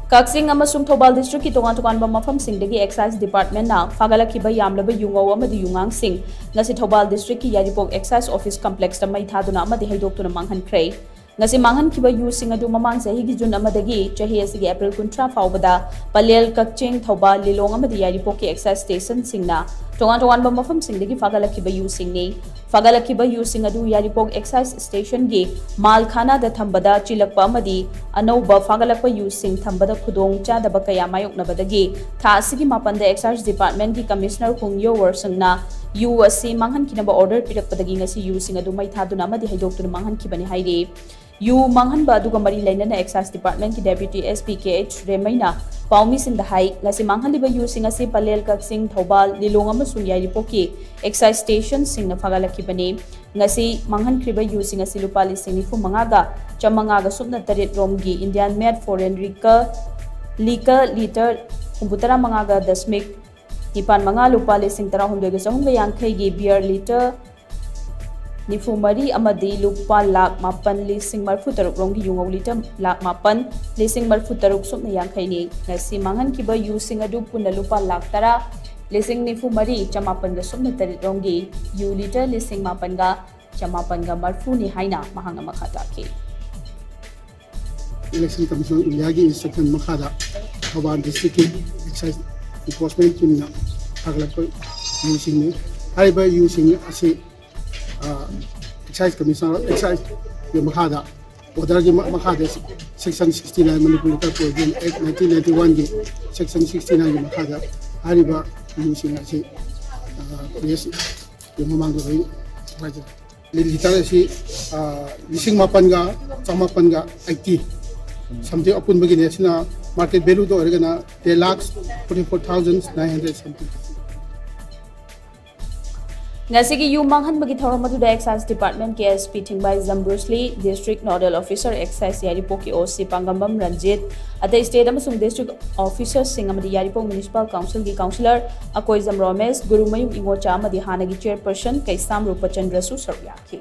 Kaksing amasung Thobal District ki tongan tokanba mafamsingdagi Excise Department na fagalakiba yamlaba yungaw amadi yungangsing ngasi Thobal District ki Yaripok Excise Office Complex ta mai thaduna amadi haidokuna manghankhre ngasi manghankiba yusing adu mamang sahi gi jun amadagi chahi asigi April 13 faubada Palel Kakching Thobal Lilong amadi Yaripok ki Excise Station singna tongan tokanba mafamsingdagi fagalakiba yusing ni fagalakiba yusing adu Yaripok Excise Station gi Malkhana da thambada chilakpa amadi anauba fagalakpa yusing thambada khudong chadaba kaya mayoknabadagi tha asigi mapanda Excise Department ki Commissioner Hungyo Warsangna yu asi manghan kinaba order pirakpadagi ngasi yusing adu mai thaduna amadi haidoktura manghan kibani haire yu manghan ba aduga mari lainana Excise Department ki Deputy SPKH Remaina Paumi Singh Hai ngasi manghan liba yusing asi Palel Kaksing Thobal Lilong amasung Yaripok ki Excise Station singna fagalakibani ngasi manghan kriba yusing asi lupa lising nifu mangaga chamangaga subna tarit romgi Indian made foreign liquor liter kumputara mangaga dasmik nipan manga lupa lising tara hundoga sahunga yangkai gi beer liter nifu mari amadi lupa lak mapan lising marfu taruk romgi yungaw liter lak mapan lising marfu taruk subna yangkai ni ngasi manghan kiba yusing adu puna lupa lak tara lising nifu mari chamapan ga subna tarit romgi yu liter lising mapan ga chamapan ga marfu ni haina mahanga makhata ke Election Commission India की instruction मखादा Thobal District की Excise Enforcement Team ना अगला कोई using ने हर बार using ऐसे Excise Commission Excise ये मखादा order की मखादा Section 69 Manipur Provision Act 1991 की Section 69 की मखादा हर बार using ऐसे yes ये ममांग तो भाई राजा लिखता है ऐसे लिसिंग मापन का चमापन का 80 something upon beginning na market value to organa 10,44,900 something ngasigi yu manghan bagi thorom madu da Excise Department ke SP Thingbai Zambrusli District Nodal Officer Excise Yaripok ki OC Pangambam Ranjit ate state amasung district officer singamadi Yaripok Municipal Council ki councillor Akoizam Romesh Gurumayum Ingocha amadi hanagi chairperson Kaisam Rupachandra su saryaki